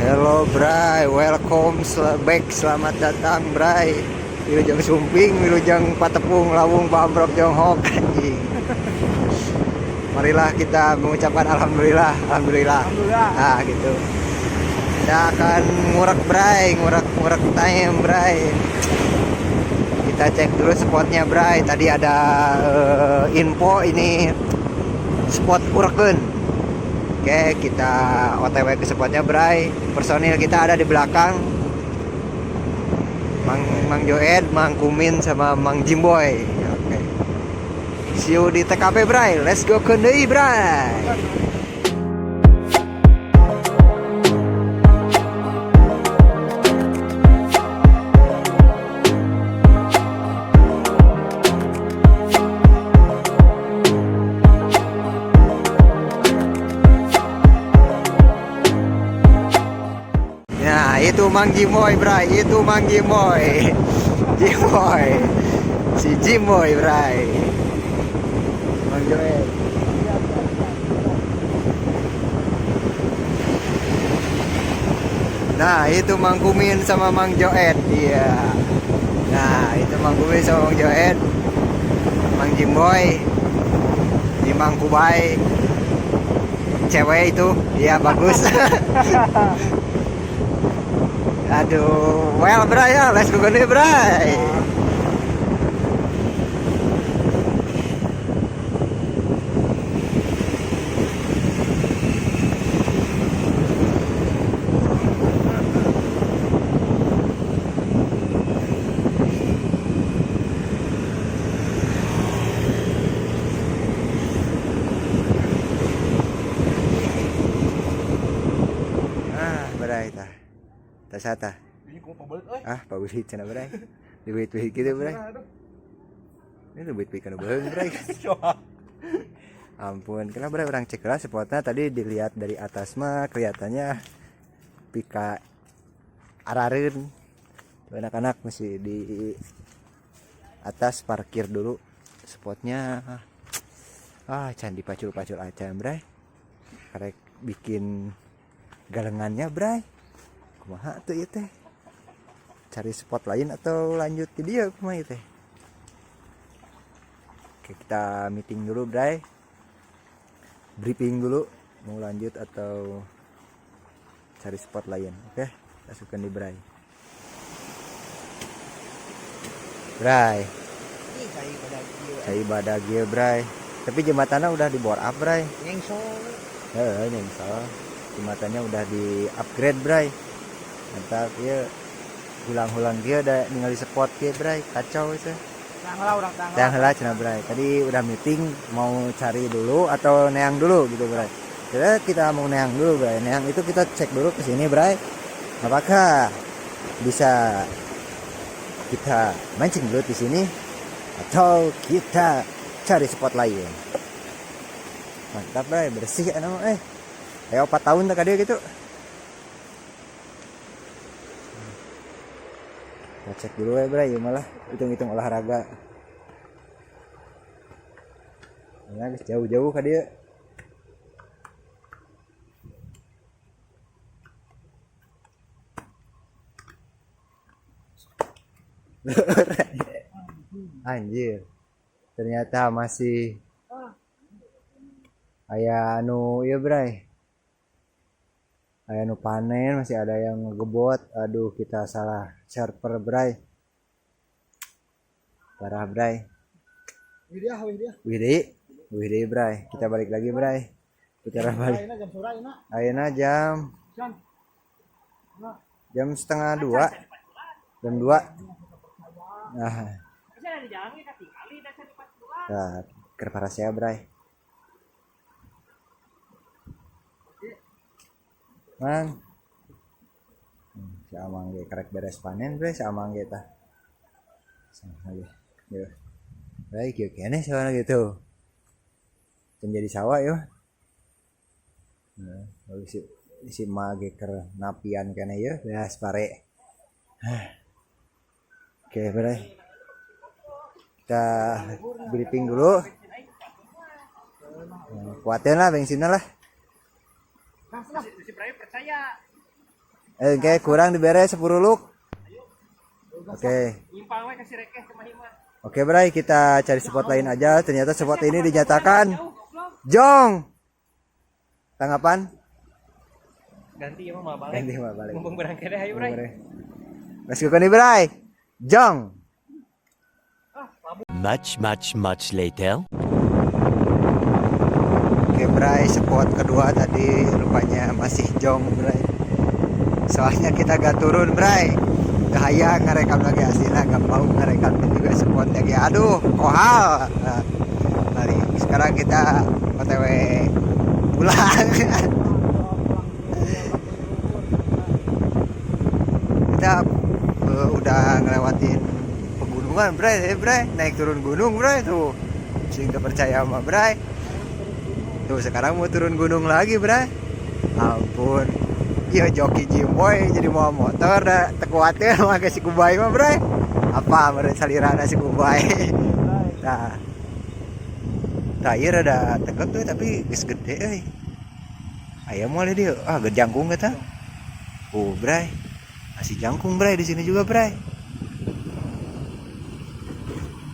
Hello Bray, welcome back, selamat datang Bray. Wilujeng Sumping, Wilujeng Patepung, Lawung, Pambrok, Jonghok, anjing. Marilah kita mengucapkan alhamdulillah, alhamdulillah. Nah gitu. Kita akan ngurek Bray, ngurek time Bray. Kita cek dulu spotnya Bray. Tadi ada info ini spot ureken. Oke, kita OTW ke spotnya Bray. Personil kita ada di belakang. Mang Joed, Mang Kumin sama Mang Jimboy. Oke. See you di TKP Bray. Let's go ke deui Bray. Itu Mang Jimoy Bray, itu Mang Jimoy. Jimoy. Si Jimoy Bray. Mang Joed. Nah, itu Mang Kumin sama Mang Joed. Iya. Nah, itu Mang Kumin sama Mang Joed. Mang Jimoy. Di Mang Kubai. Cewek itu, iya bagus. Aduh, well Bray ya, let's go gede Bray. Bray tah. Tasata. Pabulit cenah Bray. Diwit-wit gitu Bray. Ini duit-duit kana beung Bray. Ampun, kenapa Bray orang cek lah spotnya tadi dilihat dari atas mah kelihatannya pika arareun. Anak-anak masih di atas parkir dulu spotnya. Can dipacul-pacul acan Bray. Karek bikin galengannya Bray. Kumaha tuh ieu teh? Cari spot lain atau lanjut ke dia kumaha ieu teh? Oke, kita meeting dulu Bray. Briefing dulu mau lanjut atau cari spot lain. Oke, masukkan di Bray. Bray. Cai badag ieu Bray. Tapi jembatannya udah di bore up Bray. Nyengsol. Nyengsol. Jembatannya udah di upgrade Bray. Mantap ya, hulang-hulang dia udah ningali spot dia Bray, kacau itu. Yang heula cenah Bray. Tadi udah meeting mau cari dulu atau neang dulu gitu Bray. Jadi kita mau neang dulu Bray. Neang itu kita cek dulu ke sini Bray. Apakah bisa kita mancing dulu di sini atau kita cari spot lain. Mantap Bray, bersih anu kayak 4 tahun tak dia gitu. Kita cek dulu ya Bray, malah hitung-hitung olahraga. Nah, jauh-jauh ka dia. Anjir. Ternyata masih aya anu ieu Bray. Aya nu panen, masih ada yang ngegebot. Aduh, kita salah server Bray. Parah Bray. Widi Bray. Kita balik lagi Bray. Putar balik. Ayeuna jam setengah 2. Jam 2. Nah. Nah, keur parasia Bray. Man. Si Amang ge karek beres panen Bray, si Amang ge tah. Sama ge. Yo. Baik kieu keneh sawana gitu. Menjadi sawah yo. Nah, si mage keur napian keneh ye, beas pare. Oke, Bray. Kita briefing dulu. Kuatin lah bensinnya lah. Si Bray percaya Oke, kurang diberes 10 luk. Oke. Oke, Bray, kita cari spot lain aja. Ternyata spot ini dinyatakan jong. Tanggapan? Ganti ya mah balik. Ganti mah balik. Mumpung berangkat deh, ayo, Bray. Mas nih, Bray. Jong. Much later. Oke, Bray, spot kedua tadi rupanya masih jong, Bray. Soalnya kita gak turun, Bray. Gaya ngerekam lagi hasilnya, gak mau ngerekam juga spot lagi. Aduh, kohal. Nah, mari sekarang kita OTW pulang. Kita udah ngelewatin pegunungan, Bray. Naik turun gunung, Bray, tuh. Sehingga percaya sama Bray. Tuh sekarang mau turun gunung lagi, Bray. Ampun. Iya, joki Jimboy jadi mau motor dah tekuatnya mah si Kubai mah, Bray. Apa mere salirana si Kubai. Nah. Tayar ada tegak tuh tapi geus gede euy. Aya moal dia. Ah, gede jangkung eta. Oh, Bray. Masih jangkung, Bray, di sini juga, Bray.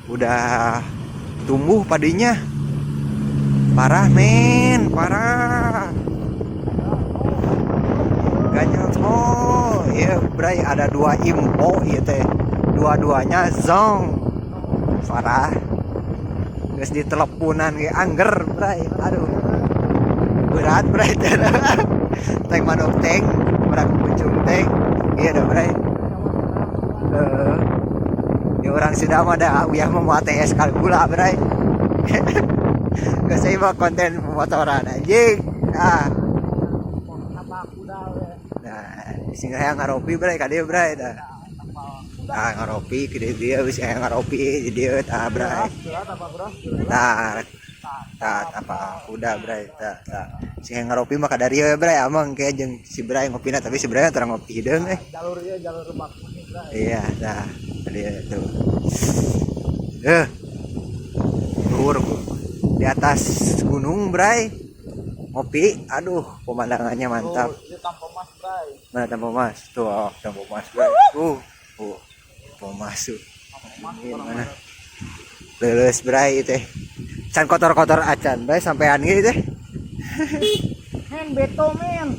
Udah tumbuh padinya. Parah, men, parah. Ganyot. Oh, iya, Bray, ada 2 impo ieu teh. Dua-duanya zong. Parah. Geus diteleponan ge angger, Bray. Aduh. Berat, Bray. Teng manuk teng, berat kucing teng. Iya dah, Bray. Ini orang sudah mah dah uyah mau ATS kalkula, Bray. Gak saya mah konten pemotoran anjing. Nah, sing aya ngaropi, Bray, ka dieu, Bray, dah. Nah, ngaropi ke dia wis aya ngaropi di dieu tah, Bray. Tah. Tah apa udah, Bray, tah. Sing ngaropi mah ka dari ya, Bray, amang kayak jeung si Bray ngopina tapi si Bray terang ngopi hideung Jalur ieu jalur Rebak Kuning, Bray. Iya, tah. Dia tuh. Luhur di atas gunung, Bray, ngopi. Aduh, pemandangannya mantap. Tampo Mas, Bray. Mana Tampo Mas? Tuh, oh, Tampo Mas, Bray. Tampo Mas tuh. Mana? Lulus, Bray, teh. Can kotor-kotor acan, Bray, sampean ge teh. Men, beto, men.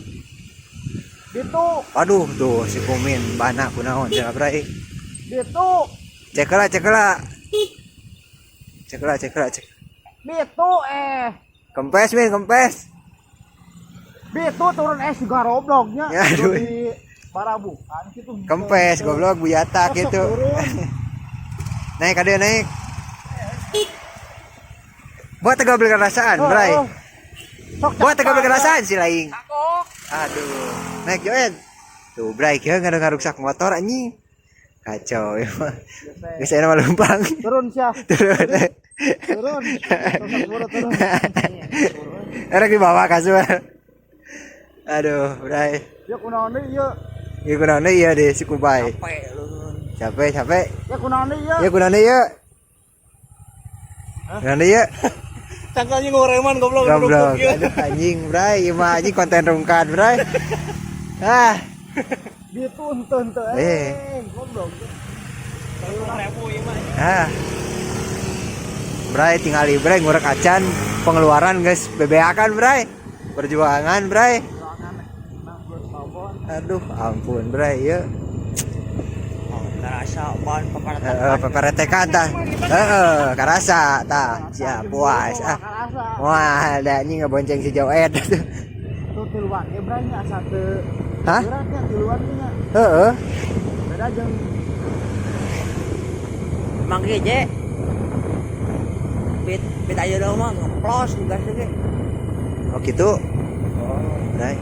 Beto. Aduh, tuh si Kumin bana kunaon cenah, Bray. Beto. Cekela. Beto Kempes, men, kempes. Beto turun juga roblognya. Ya, aduh. Di Barabukan gitu. Kempes, goblok buyata gitu. Naik ade naik. Buat tega beli kerasaan, Bray. Buat tega beli kerasaan si laing. Aduh, naik Joen. Tuh, Bray, kieu ngaruksak motor anjing. Kacau ya. Geus aya lempang. Turun sia. Turun. Turun. Erek di bawah kasur. Aduh, Bray. Ya kunaon deui ieu? Ya kunaon deui ieu di si Kubai. Capek. Ya kunaon deui ieu? Ya kunaon deui ieu? Kunaon deui ieu? Cangkalnya ngoreman goblok. Goblok. Aduh anjing, Bray. Ieu mah anjing konten rungkat, Bray. Ah. Dituntun teh. Goblok. Bray tinggal Bray ngurek acan pengeluaran guys bebeakan, Bray. Perjuangan, Bray. Aduh, ampun, Bray, ya. Karasa ban peperetekan tah. Karasa tah. Siap puas. Wah, ada anjing ngebonceng si Joed. Tuh tiluan ge, Bray, nya asa teu. Hah? Beratnya tiluan nya. Heeh. Beda jeung Mang ge, Je. Bit aja dong mah ngeplos gas ge. Oh gitu. Oh, Bray.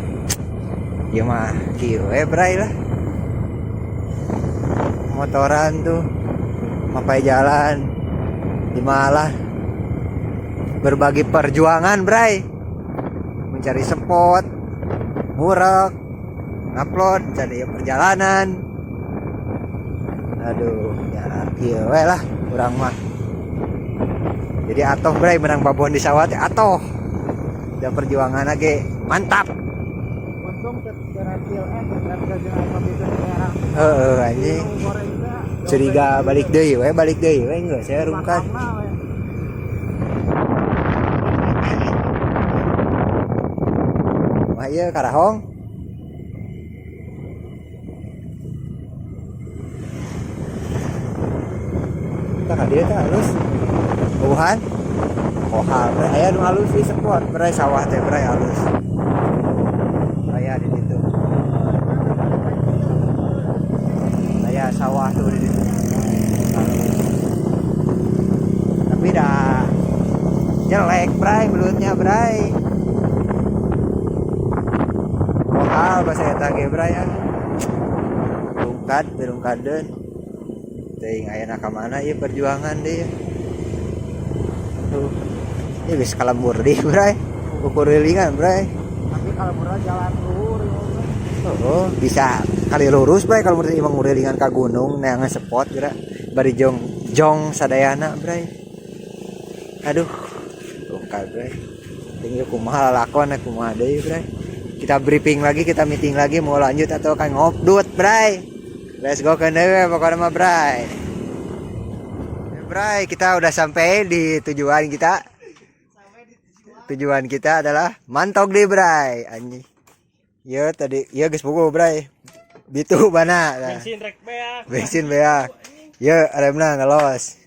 Ya mah kieu Bray lah. Motoran tuh mapai jalan di malah berbagi perjuangan, Bray. Mencari spot, ngurek, upload, cari perjalanan. Aduh, ya kieu we lah urang mah. Jadi atoh, Bray, menang babon di sawah teh atoh. Dan perjuangan lagi mantap. untung teh Anjing. Curiga balik deui we geus saya rungkat. Wah ieu karahong. Tah dia teh halus. Wuhan. Kohal bre aya nu halus di spot bre sawah teh bre halus. Aya di ditu. Aya sawah tuh di ditu. Tapi dah jelek bre belutnya bre. Kohal bahasa eta ge bre ya. Rungkadeun. Teuing aya ka mana ieu perjuangan deui. Tuh. Ini bisa kalambur deh, bray. Ukur rilingan, bray. Tapi kalau murah jalan luhur. Oh, bisa kali lurus, bray. Kalau menurut imang rilingan ke gunung, neangan spot, kira. Bari jong sadayana, bray. Aduh, lungkal, bray. Tinggal kumaha lakon, kumaha deh, bray. Kita briefing lagi, kita meeting lagi, mau lanjut atau kan ngobdut, bray. Let's go ke dewe, pokoknya mah, bray. Bray, kita udah sampai di tujuan kita. Tujuan kita adalah Mantog deh, bray. Anjing. Ya tadi, ya geus puguh, bray. Bitu bana. Bensin rek beak. Bensin beak. Ya remna ngalos.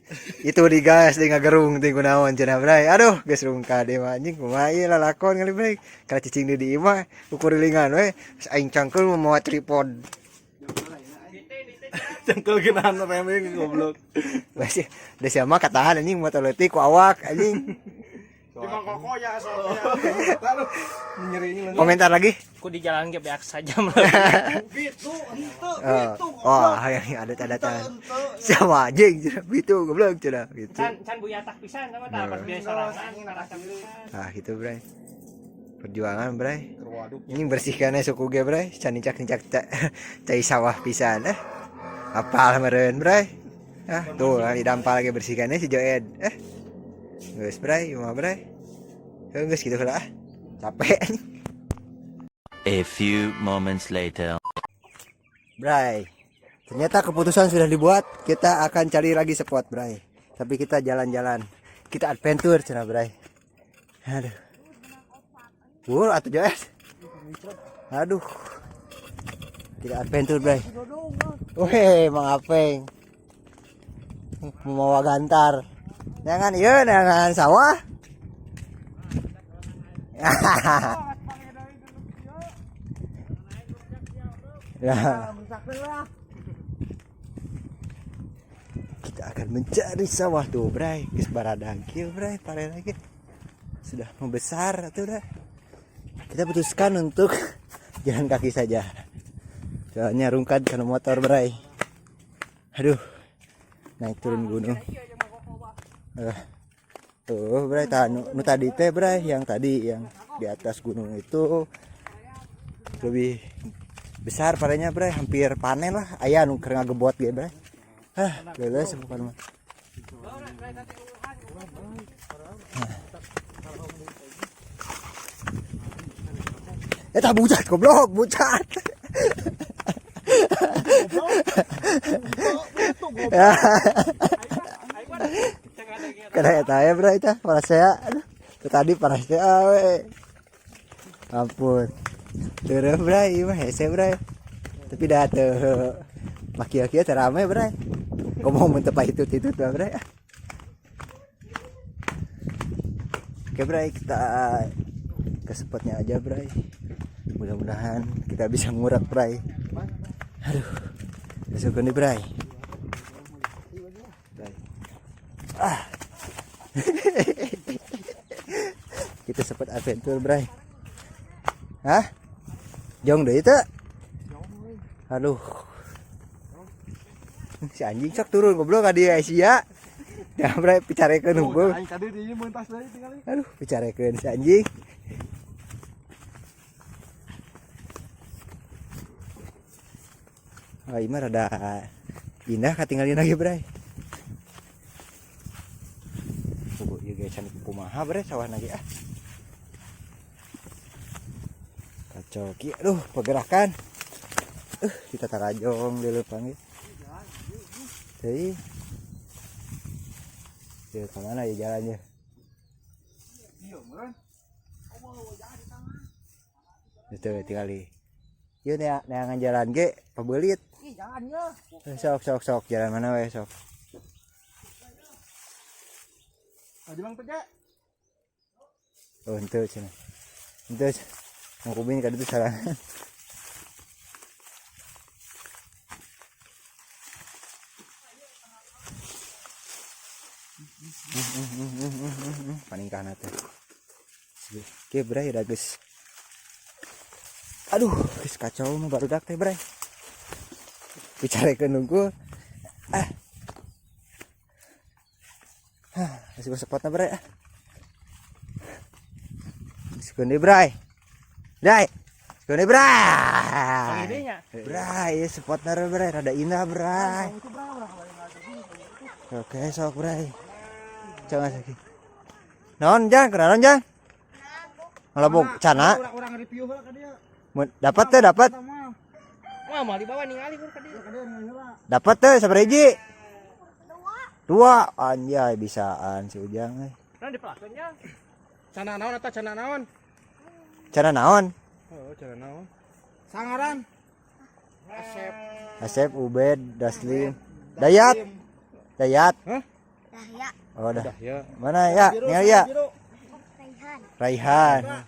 Itu digas di ngagerung teh kunaon cenah, bray. Aduh, geus rungka deui mah anjing kumaha ieu lalakon kali, bray. Kana cicing deui di imah ukur lingan we. Aing cangkeul mau tripod. Cengkel geunaan remeh goblok. Masih da sia mah katahan anjing motor leutik ku awak anjing. Timang koko ya soalnya. Nyeri. Komentar lagi? Ku di jalan ge beak saja mah. Bitu henteu. Oh, yang ada sama anjing bitu goblok cenah gitu. Can buyatak pisan sama tah pas biasa sorangan ngarasa pisan. Ah, gitu, bray. Perjuangan, bray. Ini bersihkannya suku ge, bray. Can nicak cai sawah pisan apal meureun, bray. Tuh didampal lagi bersihkannya si Joed. Geus, bray, mah, bray. Geus kitu heula. Capek. A few moments later. Bray. Ternyata keputusan sudah dibuat. Kita akan cari lagi spot, bray. Tapi kita jalan-jalan. Kita adventure cenah, bray. Aduh. Atuh Joed. Aduh. Tidak adventure, bray. Weh, Mang Apeng. Mau gantar. Jangan iya, jangan sawah. Ya. Kita akan mencari sawah tuh, bray. Geus baradang kieu, bray, pare lagi. Sudah membesar tuh udah. Kita putuskan untuk jalan kaki saja. Soalnya rungkat karena motor, bray. Aduh. Naik turun gunung. Tuh, bray, nu tadi teh, bray, yang tadi yang di atas gunung itu lebih besar parenya, bray, hampir panen lah. Aya nu keur ngagebot ge, bray. Leuleus bukan mah. Eta bucat goblok, bucat. Kada eta ya, bray, tah para saya. Aduh, tadi para saya we. Ampun. Teureum, bray, ieu mah hese, bray. Tapi dah teu maki-maki teh rame, bray. Ngomong mun teu pahitut-hitut mah, bray. Oke, bray, kita ke spotnya aja, bray. Mudah-mudahan kita bisa ngurak, bray. Aduh. Besok nih, bray. Kita sempat adventure, bray. Hah? Jong deh itu. Aduh. Si anjing sok turun goblok ka dieu Asia. Ya, bray, picarekeun hungkul. Aduh, picarekeun si anjing. Oh, ini mah rada indah katinggalin lagi, bray. Can kumaha, bray, sawah lagi Kacau ki, aduh pergerakan. Kita tarajong dulu panggil. Jadi, ya kemana ya jalannya? Itu tinggal di. Yuk neangan jalan ge, pabelit. Ih, jalannya. Sok jalan mana we sok. Ajulang teh, Cek. Oh, ente cenah. Ente mau kubin ka ditu sarangan. Paningkahna teh. Oke, bray, udah geus. Aduh, geus kacau mah barudak teh, bray. Bicarekeun nunggu. Masih gua spotna, bray. Sekunde, bray. Dai. Sekunde, bray. Idenya. Bray, ya spotna bray, rada indah, bray. Oke, sok, bray. Jangan sakit. Non jang, kenaon jang? Ngelabuk cana. Orang review heula ka dia. Dapat teh, dapat. Wah, mah di bawah ningali ka dia. Dapat teh sabariji? Dua. Anjay, bisaan si Ujang euy. Nah, dipelakeun jang. Cana naon eta cana naon? Cana naon? Oh, cana naon? Sangaran. Asep. Asep, Ubed, Daslim, Dayat. Dayat. Hah? Dahya, Oh, dah. Ya. Mana ya? Ningali ya. Raihan, Raihan.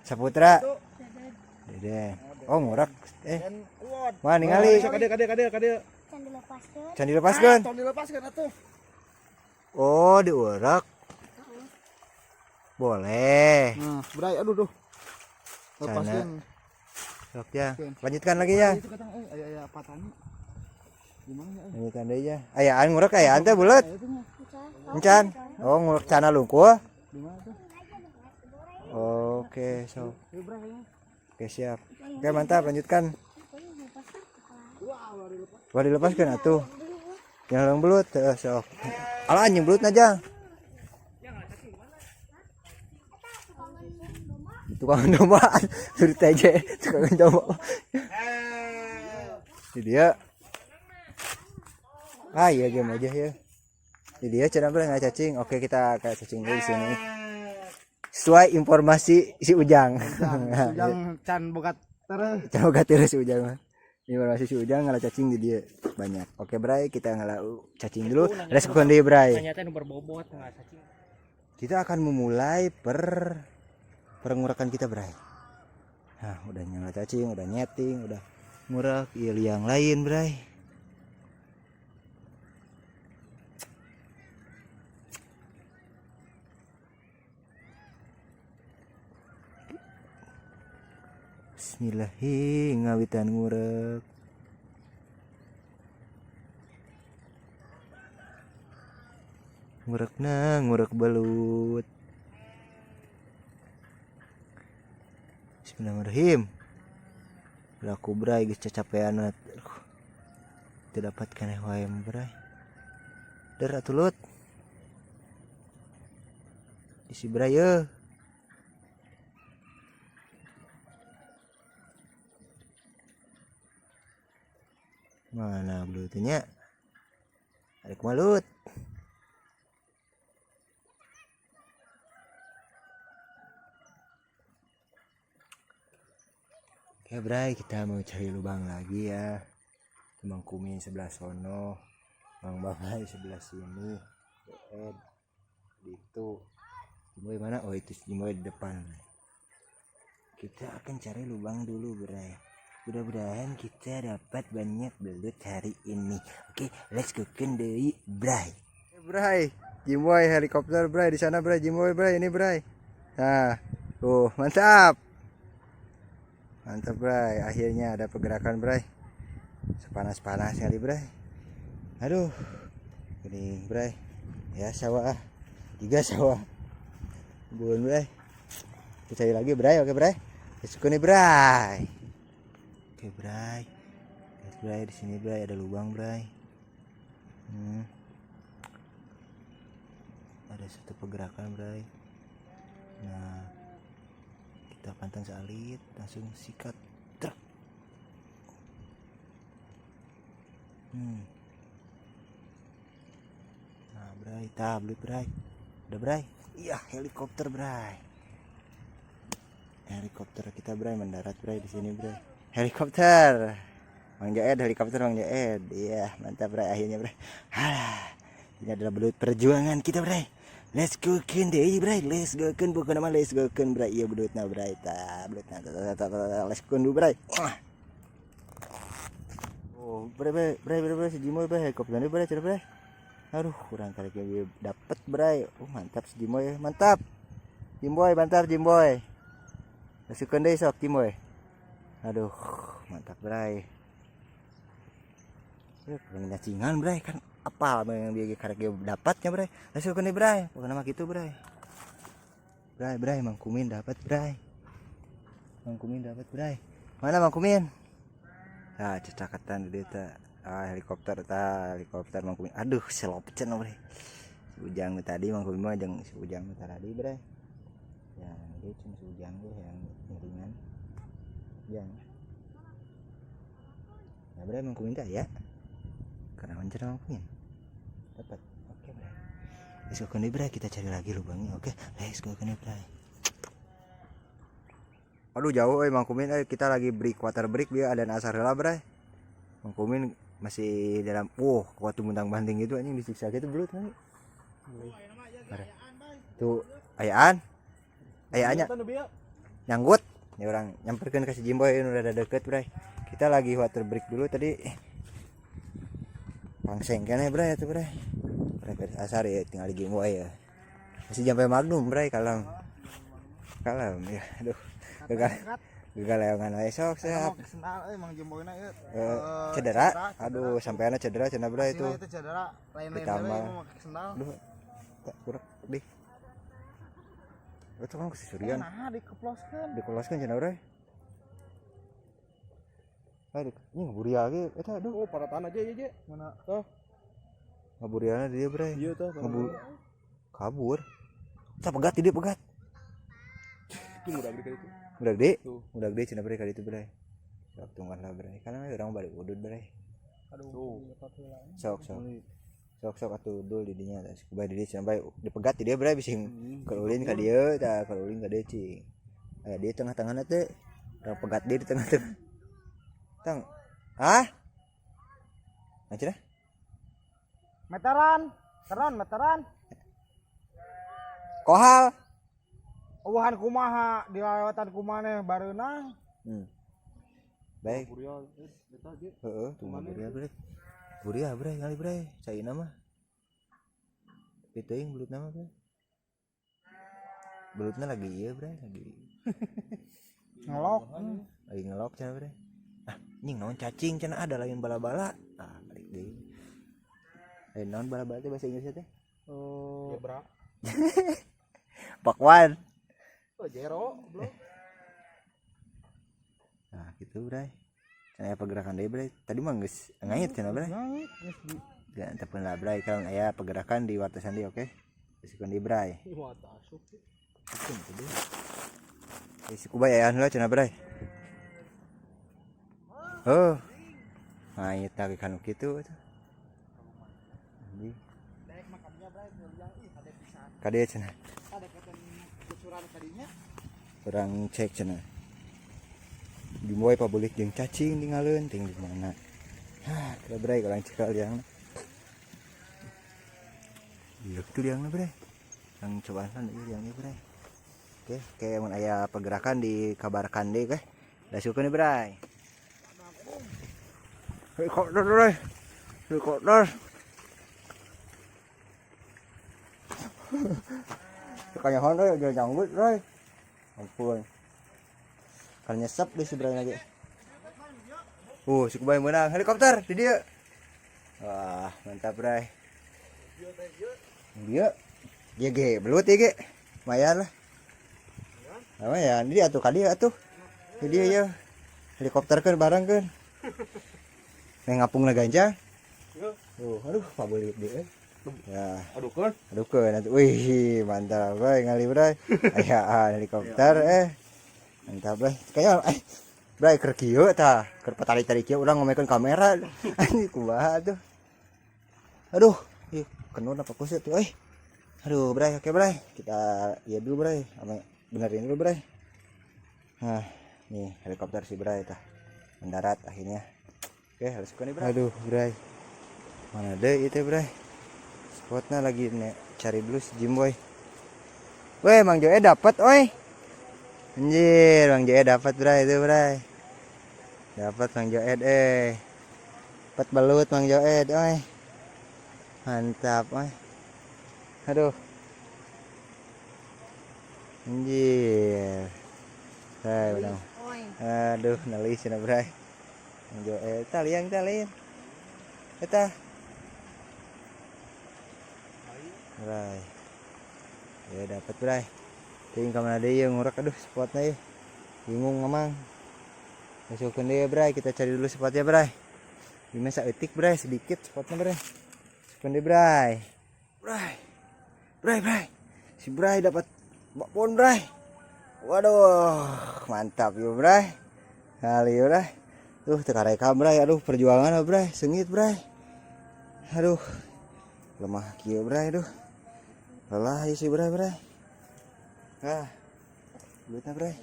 Saputra. Deden, Dede. Oh, ngurak. Dan kuat. Mana ningali? Kade. can dilepaskan. Can dilepaskeun. Tong dilepaskeun atuh. Oh, diurak. Boleh. Nah, bray, aduh duh. Sana. Sok ya. Lanjutkan lagi ya. Itu katang aya patani. Gimana ya? Lanjutkan deui ya. Ayaan ngurak ayaan teh bulet. Itu mah. Encan. Oh, ngurak cana lungkuh. Di mana tuh? Oke, so. Yuk, bray. Oke, siap. Oke, mantap, lanjutkan. Wah, dilepaskan atuh. Yang lang belut, sok. Alah anjing belut aja. Tukang domba, suruh teje, tukang domba. Ini dia. Iya game aja ya. Ini dia cara nggak cacing. Oke, kita kayak cacing dulu di sini. Sesuai informasi si Ujang. Ujang can bogat terus. Coba gatel si Ujang mah. Informasi si Ujang ngalah cacing di dia banyak. Oke, Bray, kita ngalah cacing dulu. Respon deui, Bray. Ternyata nu berbobot enggak cacing. Kita akan memulai perengurakan kita, Bray. Nah, udah nyala cacing, udah nyeting, udah ngurak, iya liang lain, Bray. Bismillahirrahmanirrahim, ngawitan ngurek. Ngurek belut. Bismillahirrahmanirrahim. Laku bray geus cacapean. Teu dapat keneh wae bray. Der atulut. Isi bray ye. Mana belutnya? Ada kemalut. Oke, Bray, kita mau cari lubang lagi ya. Mang Kumin sebelah sono, Mang Bamai sebelah sini. Ed itu Jimoy mana? Oh, itu Jimoy di depan. Kita akan cari lubang dulu, Bray. Mudah-mudahan kita dapat banyak belut hari ini. Oke, let's go deui, Bray. Bray, Jimoy helikopter, Bray, di sana, Bray. Jimoy, Bray, ini, Bray. Nah, mantap. Mantap, Bray. Akhirnya ada pergerakan, Bray. Sepanas-panas kali, Bray. Aduh. Ini, Bray. Ya, sawah. 3 sawah. Buun, Bray. Kita cari lagi, Bray. Oke, Bray. Let's go nih, Bray. Oke, Bray. Lihat, Bray, di sini, Bray, ada lubang, Bray. Ada satu pergerakan, Bray. Nah, kita pantang salit langsung sikat truk. Nah bray, tablet bray, udah bray. Iya helikopter bray, helikopter kita bray mendarat bray di sini bray. Helikopter Mang Jaed, helikopter Mang Jaed. Iya mantap bray, akhirnya bray. Ini adalah belut perjuangan kita bray. Let's go ken deh bray, let's go ken, bukan nama let's go ken bray. Iya belutna bray, belutna let's go dulu bray. Oh bray si Jimoy bray, helikopternya bray, cara bray. Aduh kurang kali dia dapat bray. Oh mantap si Jimoy, mantap Jimboy, mantap Jimboy. Masukkan deh sok Jimboy. Aduh mantap bray. Kurang nyacingan bray, kan apa yang dia karek dapatnya bray. Masukkan deh bray, bukan nama gitu bray. Bray Mang Kumin dapat bray. Mang Kumin dapat bray. Mana Mang Kumin? Ah cecakatan dia ta. Helikopter Mang Kumin. Aduh selopcen bray. Si Ujang tadi Mang Kumin mah jeung si Ujang tadi bray. Ya dia cuma si Ujang deh yang ringan. Ya. Ya bray Mang Kumin teh ya. Karena wancar Mang Kumin. Dapat. Oke bray. Let's go nih bray, kita cari lagi lubangnya. Oke, let's go nih bray. Aduh jauh Mang Kumin, kita lagi break water break dia ada asar heula bray. Mang Kumin masih dalam waktu muntang banting gitu anjing disiksa gitu belut nanti. Tuh ayaannya nyanggut. Ini orang nyamperkan ke si Jimboy udah ada deket bray. Kita lagi water break dulu tadi. Pangseng kan ya bray itu bray. Bray asar ya tinggal di Jimboy ya. Masih sampai Magnum bray kalem ya. Aduh. Gagal leongan esok sehat. Emang Jimboyna ieu. Cedera. Aduh, sampeana cedera cenah bray itu. Itu cedera lain-lain ditambah. mau pakai sendal. Aduh. Tak kurang deh. Itu kan kesurian. Nah, Dikoloskeun cenah bray. Ini ngaburia ge eta aduh. Oh, paratan aja ya, mana? Tuh. Ngaburiana dia bray. Iya tuh. Kabur. Sa pegat dia pegat. Itu udah gede itu. Udah gede cenah bray kali itu bray. Sok tungguan lah bray. Karena orang balik udud bray. Aduh. Sok atuh dul di dinya tah kubah di cenah bray dipegat dia bray bising keulin ka dieu tah keulin ka dieu cing. Aya di tengah-tengahna teh. Orang pegat dia di tengah-tengah. Tang. Hah? Macam Meteran. Kohal. Uwahan kumaha dilewatan kumaneh bareuna. Baik. Heeh, tuh buria bray kali bray. Caina mah. Piteuing belut nama bray. Belutna lagi ieu bray, lagi Ngelok. Lagi ngelok cenah bray. Nying naon cacing cenah ada lain bala-bala. Balik deui. Lain naon bala-bala teh bahasa Inggrisnya teh? Zebra. Pakwan. Jero, bro. Nah, gitu, Bray. Cenah pergerakan deui, Bray. Tadi mah geus ngait cenah, Bray. Ya, tepun lah, Bray. Kalau aya pergerakan di wartasan di oke. Risiko di, Bray. Risiko bae aya heula cenah, Bray. Oh. Ngait lagi kan kitu eta. Anjing. Daek makannya, Bray, yang ada pisan. Kade cenah. Ada keten kucuran kadinya. Orang cek cenah. Dimulai pabulik jeung cacing tinggalin ting di mana. Kira bray orang cekal yang. Iya tuh yang bray. Yang cobaan ieu yang bray. Oke, kayak mun aya pergerakan dikabarkan deh guys. Da sukeun nih bray. Helikopter bray. Helikopter. Kayaknya Honda ya janggut bray. Ampun. Kan nyesep di seberang lagi. Si Kubay menang helikopter di dia. Wah, mantap, Bray. Dia ge belut ya, ge. Lumayan lah. Lumayan, dia atuh kali atuh. Di dia ya. Helikopter kan barang kan. Ngapung na ganja. Aduh, pabulit dia. Ya, aduh kan. Wih, mantap, Bray, ngali Bray. Ayaan helikopter Mantap bray. Kayak bray keur kieu tah, keur patali-tali kieu urang ngomekeun kamera. Anjing kumaha tuh. Aduh, ieu kenun apa kusut tuh Aduh, bray, oke bray. Kita lihat dulu bray, ame benerin dulu bray. Nah, nih helikopter si bray tah. Mendarat akhirnya. Oke, harus nih bray. Aduh, bray. Mana deh itu bray? Spotnya lagi nih, cari dulu si Jimboy. Weh, Mang Joe dapat, oi. Anjir, Mang Joe dapat bray itu bray. Dapat Mang Joe dapat belut Mang Joe oi. Mantap, oi. Aduh. Anjir. Hai, benar. Aduh, nalis cenah bray. Mang Joe taliang. Eta. Bray. Ya dapat bray. Ting ka mana deui ngurak aduh spotnya ya. Bingung emang. Masukin dia bray, kita cari dulu spotnya bray. Gimana saeutik bray, sedikit spotnya bray. Masukin dia bray. Bray. Si bray dapat bakpon bray. Waduh, mantap yuk bray. Kali yuk bray. Tuh tekarekam bray, aduh perjuangan bray, sengit bray. Aduh. Lemah kieu bray, aduh. Lelah ya si bray. Duitnya bray.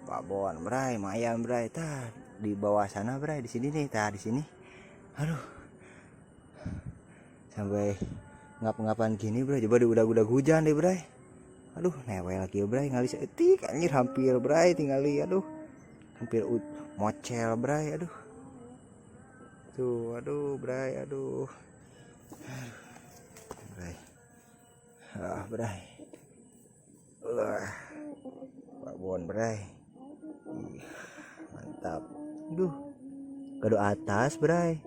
Babon bray, mayam bray. Tah di bawah sana bray, di sini nih, tah di sini. Aduh. Sampai ngap-ngapan gini bray, coba di udah hujan deh bray. Aduh, newel lagi bray, ngali seetik anjir hampir bray tinggali aduh. Hampir mocel bray, aduh. Tuh, aduh bray, aduh. Bray. Bray. Babon bray. Mantap. Duh. Kado atas bray.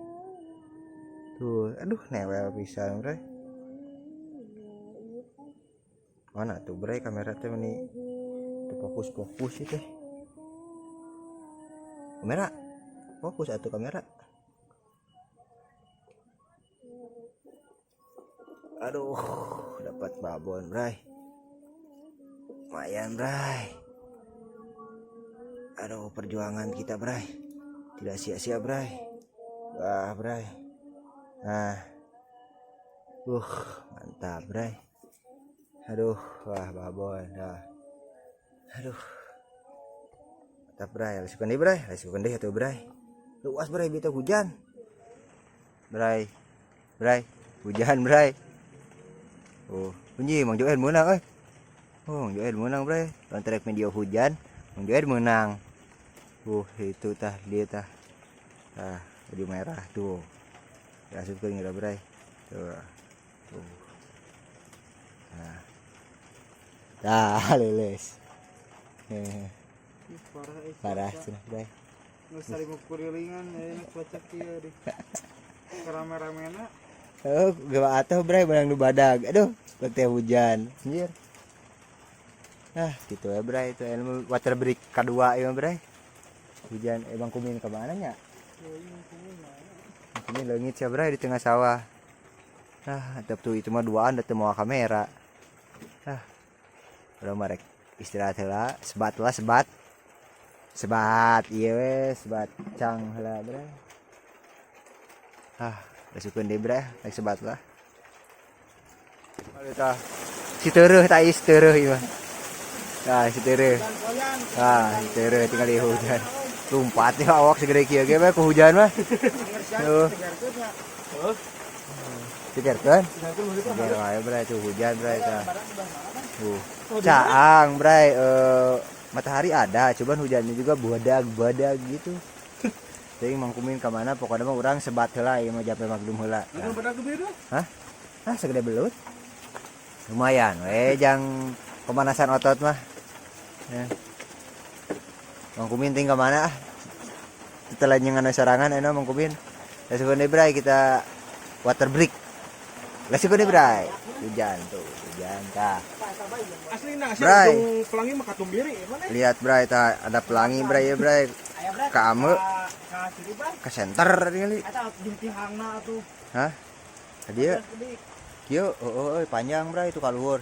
Tuh, aduh newel pisan bray. Mana tuh bray kamera teh ini fokus itu. Kamera. Fokus atuh kamera. Aduh, dapat babon bray. Lumayan bray. Aduh, perjuangan kita bray. Tidak sia-sia bray. Wah bray. Nah. Mantap bray. Aduh, wah babon dah. Aduh. Mantap bray, lasukan deh bray. Lasukan deh atuh bray. Luas bray, bita hujan. Bray. Hujan bray. Bunyi Mang Joel menang Mang Joel menang bray. Kontrak video hujan, Mang Joel menang. Itu tah dia tah. Baju merah tuh. Ya suka ngira bray. Tuh. Leles. Parah cenah bray. Geus sari kurilingan kocak kieu deh. Rame-ramena. Gak atuh bray barang nu badag. Aduh, teh hujan. Anjir. Gitu ya bray, itu ilmu water break kedua ya bray. Hujan emang kumin ke mana nya? Kumin leungit ya bray di tengah sawah. Tetep tuh itu mah duaan da teu moal kamera. Udah marek istirahat heula, sebat. Ieu we, sebat cang heula bray. Basukeun deh bray, naik sebat lah. Aduh tah. Si teureum tah is teureum ieu mah. Si teureum. Si teureum tinggal di hujan. Lumpat ya awak segede kieu ge bae ku hujan mah. Tuh. Tigerkeun. Tiger wae bray tuh hujan bray tah. Caang bray, matahari ada, cuman hujannya juga badag gitu. Jadi Mang Kumin ke mana pokoknya mah urang sebat heula ieu mah jape magdum heula. Segede belut. Lumayan we jang pemanasan otot mah. Mang Kumin ting ka mana Setelah nyengan sorangan Mang Kumin. Lasukeun deui bray kita water break. Lasukeun deui bray. Hujan tah. Aslina Bray. pelangi mah katung diri mana? Lihat bray tah ada pelangi bray ya bray. Ka ame. Ke center kali. Eta di tihangna atuh. Dia kieu panjang bray itu kaluhur.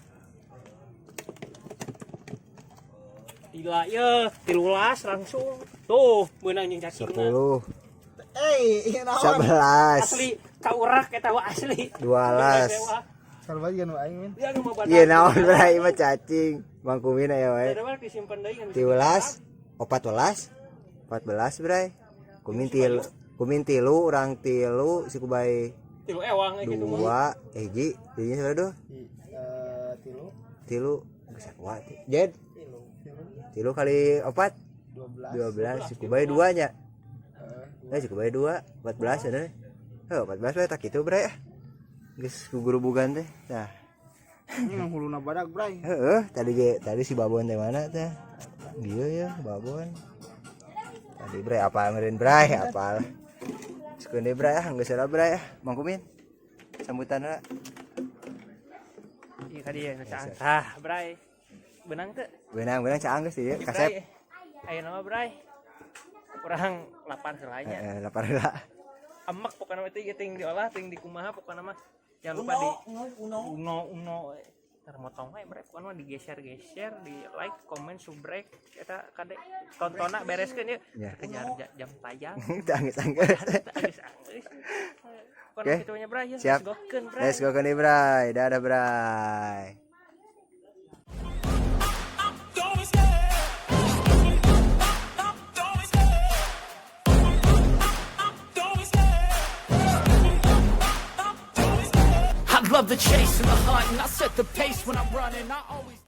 Gila ya 13 langsung. Tuh, beunang jeung cacingna. 10 Iya naon. 11 Asli kaurak eta mah asli. 12 Sarwa jeung nu aing min. Ya nu mah badak. Iya naon bray mah cacing Mang Kumin aya wae Ada mah disimpen deui kan. 13 14 bray Kumin tilu urang tilu si Kubai Tilu ewang gitu mah. 2 hiji jadinya sabaraha doh tilu geus sakoa jed tilu kali 4 12 si Kubai 2 nya si Kubai 2 14 ada 14 we tak kitu bray geus gugurubugan teh tah Ini huluna badak, Bray. tadi si Babon teh mana teh dieu ya Babon tadi bray apa meureun bray apal sekeun deui bray geus era bray Mang Kumin sambutanna Iya kadi ya caan. Tah, Bray. Benang teu? benang caang geus ieu kasep Ayeuna mah Bray. Urang lapar heula nya. lapar heula Emak pokona mah teh ting diolah ting dikumaha pokona mah. Jangan lupa di uno ntar motong we Bray pokona mah digeser-geser, di like, comment, subrek eta kade tontona bereskeun Ya. yeuh. Kejar jam tayang. tangis-tangis Pokona Oke. kitu nya Bray ya. Siap. Gokeun Bray. let's go ke nih bray dadah bray I love the chase and the hunt, and I set the pace when I'm running. I always